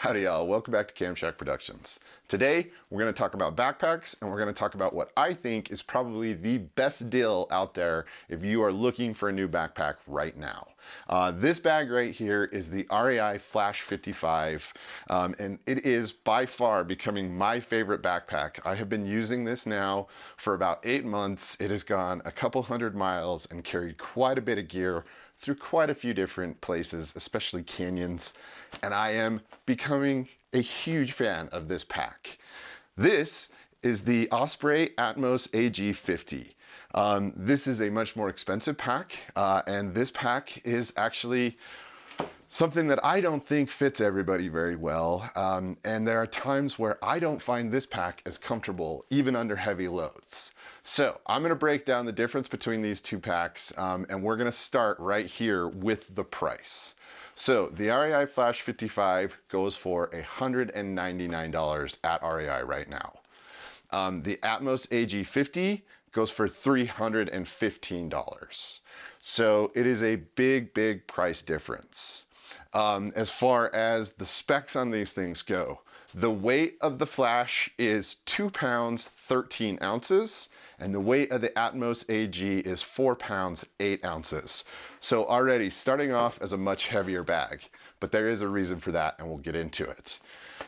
Howdy y'all, welcome back to Cam Shack Productions. Today, we're gonna talk about backpacks and we're gonna talk about what I think is probably the best deal out there if you are looking for a new backpack right now. This bag right here is the REI Flash 55, and it is by far becoming my favorite backpack. I have been using this now for about 8 months. It has gone a couple hundred miles and carried quite a bit of gear through quite a few different places, especially canyons, and I am becoming a huge fan of this pack. This is the Osprey Atmos AG50. This is a much more expensive pack, and this pack is actually something that I don't think fits everybody very well, and there are times where I don't find this pack as comfortable, even under heavy loads. So I'm gonna break down the difference between these two packs, and we're gonna start right here with the price. So the REI Flash 55 goes for $199 at REI right now. The Atmos AG50 goes for $315. So it is a big price difference. As far as the specs on these things go, the weight of the Flash is 2 pounds, 13 ounces, and the weight of the Atmos AG is 4 pounds, 8 ounces. So already starting off as a much heavier bag, but there is a reason for that and we'll get into it.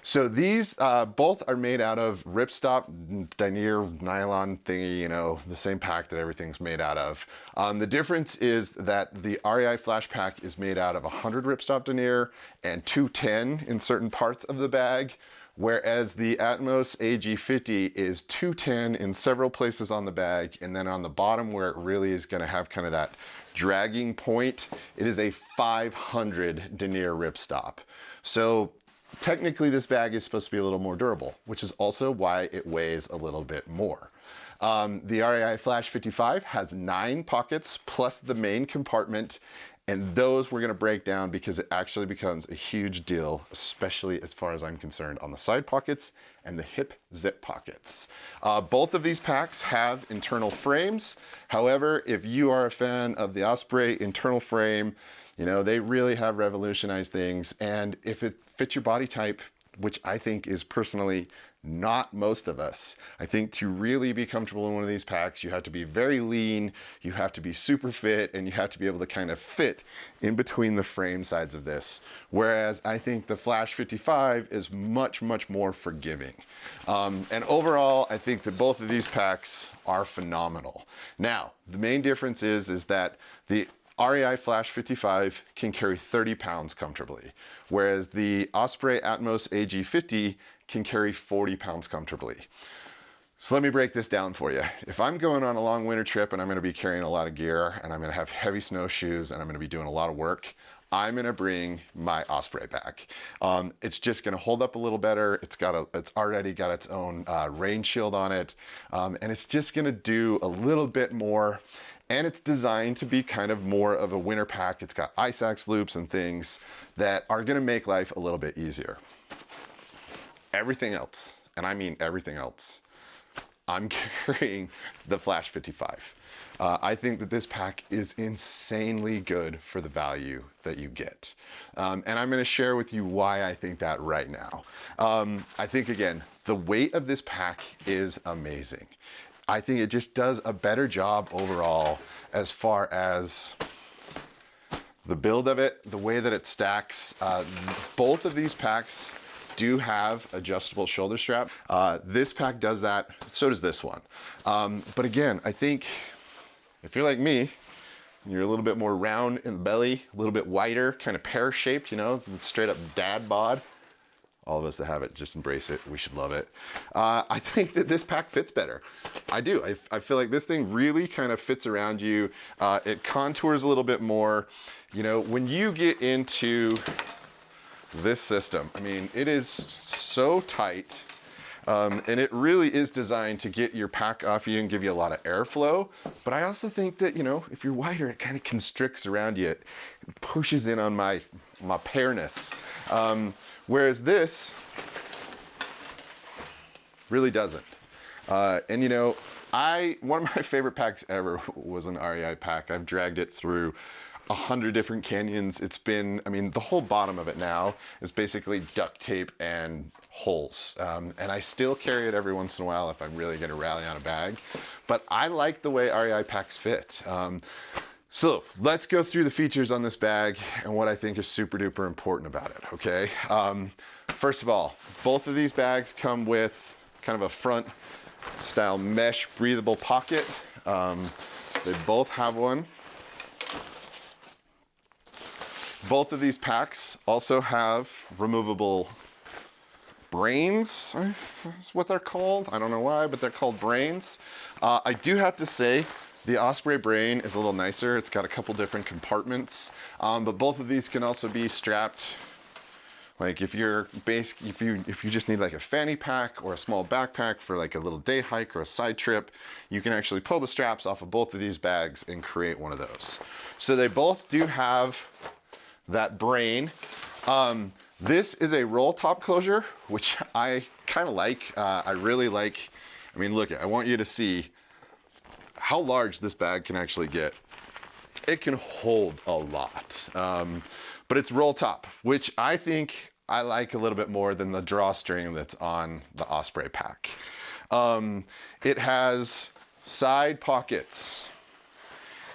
So these both are made out of ripstop denier nylon thingy, you know, the same pack that everything's made out of. The difference is that the REI Flash pack is made out of 100 ripstop denier and 210 in certain parts of the bag, whereas the Atmos AG50 is 210 in several places on the bag, and then on the bottom where it really is gonna have kind of that dragging point, it is a 500 denier ripstop. So technically this bag is supposed to be a little more durable, which is also why it weighs a little bit more. The REI Flash 55 has 9 pockets plus the main compartment, and those we're gonna break down because it actually becomes a huge deal, especially as far as I'm concerned, on the side pockets and the hip zip pockets. Both of these packs have internal frames. However, if you are a fan of the Osprey internal frame, you know, they really have revolutionized things, and if it fits your body type, which I think is personally not most of us. I think to really be comfortable in one of these packs, you have to be very lean, you have to be super fit, and you have to be able to kind of fit in between the frame sides of this. Whereas I think the Flash 55 is much more forgiving. And overall, I think that both of these packs are phenomenal. Now, the main difference is that the REI Flash 55 can carry 30 pounds comfortably, whereas the Osprey Atmos AG50 can carry 40 pounds comfortably. So let me break this down for you. If I'm going on a long winter trip and I'm gonna be carrying a lot of gear and I'm gonna have heavy snowshoes and I'm gonna be doing a lot of work, I'm gonna bring my Osprey back. It's just gonna hold up a little better. It's already got its own rain shield on it, and it's just gonna do a little bit more. And it's designed to be kind of more of a winter pack. It's got ice axe loops and things that are gonna make life a little bit easier. Everything else, and I mean everything else, I'm carrying the Flash 55. I think that this pack is insanely good for the value that you get. And I'm gonna share with you why I think that right now. I think, again, the weight of this pack is amazing. I think it just does a better job overall as far as the build of it, the way that it stacks. Both of these packs do have adjustable shoulder strap. This pack does that, so does this one. But again, I think if you're like me, you're a little bit more round in the belly, a little bit wider, kind of pear-shaped, you know, straight up dad bod. All of us that have it, just embrace it. We should love it. I think that this pack fits better. I do. I feel like this thing really kind of fits around you. It contours a little bit more. You know, when you get into this system, I mean, it is so tight, and it really is designed to get your pack off you and give you a lot of airflow. But I also think that, you know, if you're wider, it kind of constricts around you. It pushes in on my pearness. Whereas this really doesn't. And you know, one of my favorite packs ever was an REI pack. I've dragged it through 100 different canyons. It's been, I mean, the whole bottom of it now is basically duct tape and holes. And I still carry it every once in a while if I'm really gonna rally on a bag. But I like the way REI packs fit. So let's go through the features on this bag and what I think is super duper important about it, okay? First of all, both of these bags come with kind of a front style mesh breathable pocket. They both have one. Both of these packs also have removable brains, is what they're called. I don't know why, but they're called brains. I do have to say, the Osprey brain is a little nicer. It's got a couple different compartments, but both of these can also be strapped. Like if you just need like a fanny pack or a small backpack for like a little day hike or a side trip, you can actually pull the straps off of both of these bags and create one of those. So they both do have that brain. This is a roll top closure, which I kind of like. I really like, I mean, look, I want you to see how large this bag can actually get. It can hold a lot, but it's roll top, which I think I like a little bit more than the drawstring that's on the Osprey pack. It has side pockets.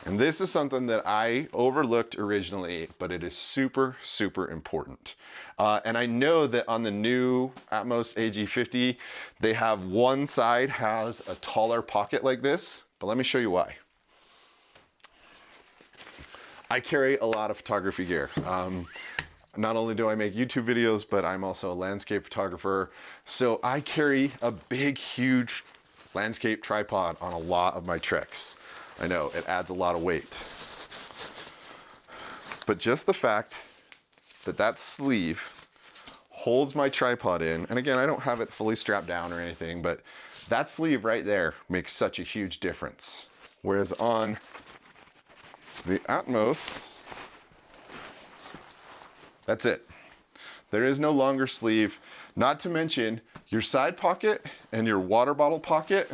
And this is something that I overlooked originally, but it is super, super important. And I know that on the new Atmos AG50, they have one side has a taller pocket like this, but let me show you why. I carry a lot of photography gear. Not only do I make YouTube videos, but I'm also a landscape photographer. So I carry a big, huge landscape tripod on a lot of my treks. I know, it adds a lot of weight. But just the fact that that sleeve holds my tripod in, and again, I don't have it fully strapped down or anything, but that sleeve right there makes such a huge difference. Whereas on the Atmos, that's it. There is no longer sleeve, not to mention your side pocket and your water bottle pocket,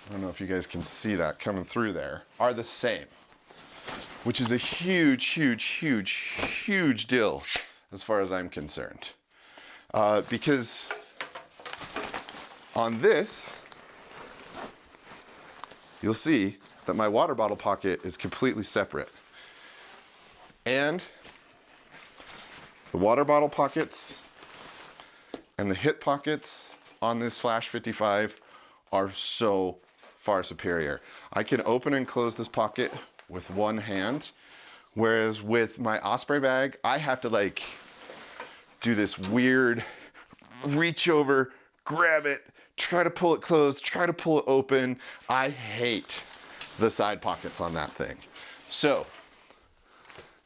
I don't know if you guys can see that coming through there, are the same, which is a huge, huge, huge, huge deal as far as I'm concerned. Because on this, you'll see that my water bottle pocket is completely separate. And the water bottle pockets and the hip pockets on this Flash 55 are so far superior. I can open and close this pocket with one hand, whereas with my Osprey bag, I have to like do this weird reach over, grab it, try to pull it closed, try to pull it open. I hate the side pockets on that thing. So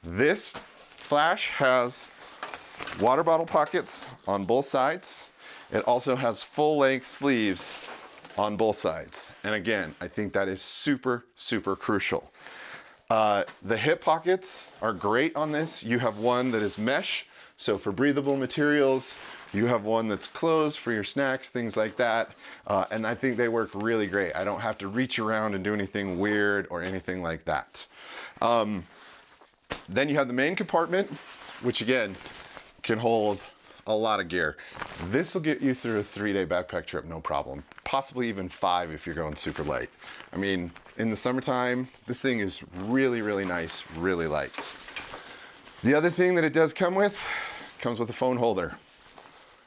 this Flash has water bottle pockets on both sides. It also has full length sleeves on both sides. And again, I think that is super, super crucial. The hip pockets are great on this. You have one that is mesh, so for breathable materials. You have one that's closed for your snacks, things like that. And I think they work really great. I don't have to reach around and do anything weird or anything like that. Then you have the main compartment, which again, can hold a lot of gear. This will get you through a 3-day backpack trip, no problem. Possibly even 5 if you're going super light. I mean, in the summertime, this thing is really, really nice, really light. The other thing that it does come with a phone holder.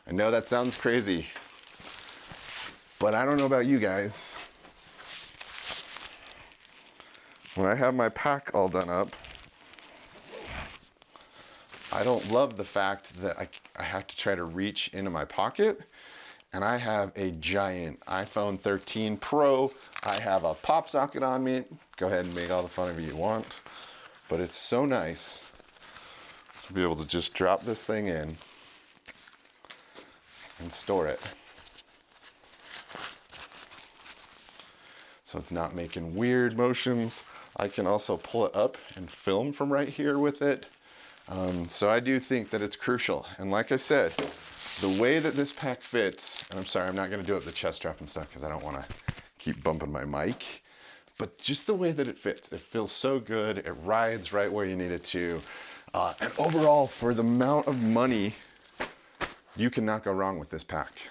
I know that sounds crazy, but I don't know about you guys. When I have my pack all done up, I don't love the fact that I have to try to reach into my pocket, and I have a giant iPhone 13 Pro. I have a pop socket on me. Go ahead and make all the fun of it you want, but it's so nice to be able to just drop this thing in and store it. So it's not making weird motions. I can also pull it up and film from right here with it. So I do think that it's crucial. And like I said, the way that this pack fits, and I'm sorry, I'm not gonna do it with the chest strap and stuff because I don't wanna keep bumping my mic, but just the way that it fits, it feels so good. It rides right where you need it to. And overall, for the amount of money, you cannot go wrong with this pack.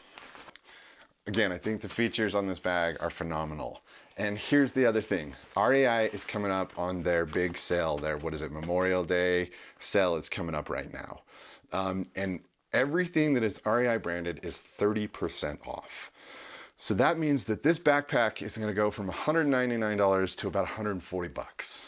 Again, I think the features on this bag are phenomenal. And here's the other thing. REI is coming up on their big sale, their, what is it, Memorial Day sale is coming up right now. And everything that is REI branded is 30% off. So that means that this backpack is gonna go from $199 to about 140 bucks.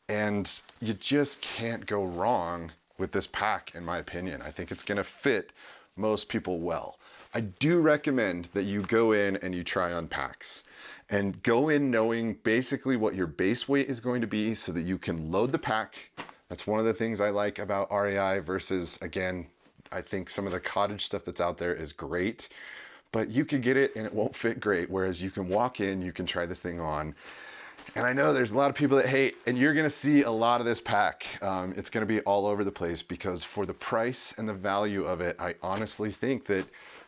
And you just can't go wrong with this pack, in my opinion. I think it's gonna fit most people well. I do recommend that you go in and you try on packs and go in knowing basically what your base weight is going to be so that you can load the pack. That's one of the things I like about REI versus, again, I think some of the cottage stuff that's out there is great, but you could get it and it won't fit great. Whereas you can walk in, you can try this thing on. And I know there's a lot of people that hate, and you're gonna see a lot of this pack. It's gonna be all over the place because for the price and the value of it, I honestly think that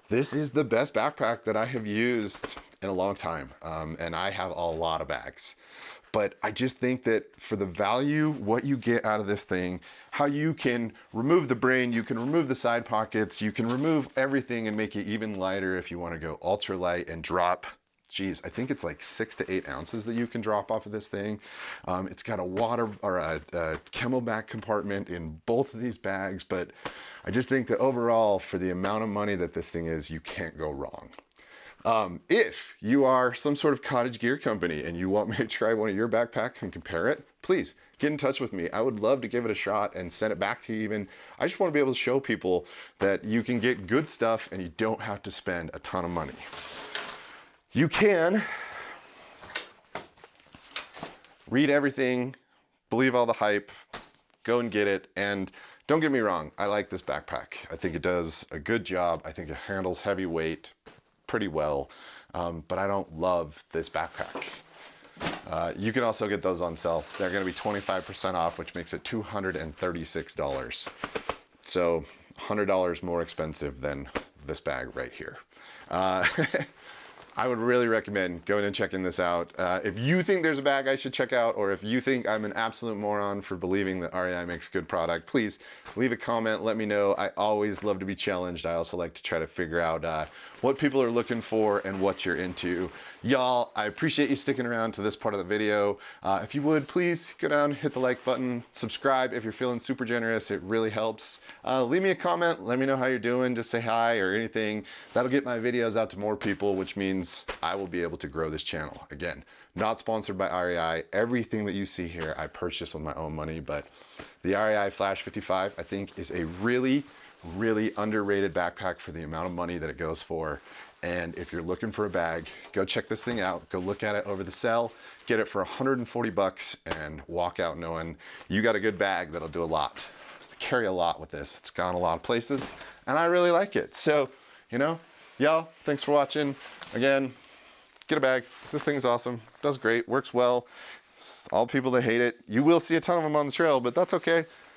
this is the best backpack that I have used in a long time. And I have a lot of bags. But I just think that for the value, what you get out of this thing, how you can remove the brain, you can remove the side pockets, you can remove everything and make it even lighter if you want to go ultra light and drop. Geez, I think it's like 6 to 8 ounces that you can drop off of this thing. It's got a water or a CamelBak compartment in both of these bags, but I just think that overall, for the amount of money that this thing is, you can't go wrong. If you are some sort of cottage gear company and you want me to try one of your backpacks and compare it, please get in touch with me. I would love to give it a shot and send it back to you even. I just want to be able to show people that you can get good stuff and you don't have to spend a ton of money. You can read everything, believe all the hype, go and get it. And don't get me wrong, I like this backpack. I think it does a good job. I think it handles heavy weight pretty well, but I don't love this backpack. You can also get those on sale. They're gonna be 25% off, which makes it $236. So $100 more expensive than this bag right here. I would really recommend going and checking this out. If you think there's a bag I should check out, or if you think I'm an absolute moron for believing that REI makes good product, please leave a comment, let me know. I always love to be challenged. I also like to try to figure out what people are looking for and what you're into. Y'all, I appreciate you sticking around to this part of the video. If you would, please go down, hit the like button, subscribe if you're feeling super generous. It really helps. Leave me a comment, let me know how you're doing, just say hi or anything. That'll get my videos out to more people, which means I will be able to grow this channel. Again, not sponsored by REI. Everything that you see here, I purchased with my own money, but the REI Flash 55, I think, is a really, really underrated backpack for the amount of money that it goes for. And if you're looking for a bag, go check this thing out. Go look at it over the sale, get it for 140 bucks and walk out knowing you got a good bag that'll do a lot. I carry a lot with this. It's gone a lot of places and I really like it. So, you know, y'all, thanks for watching. Again, get a bag. This thing is awesome. Does great, works well. All people that hate it, you will see a ton of them on the trail, but that's okay.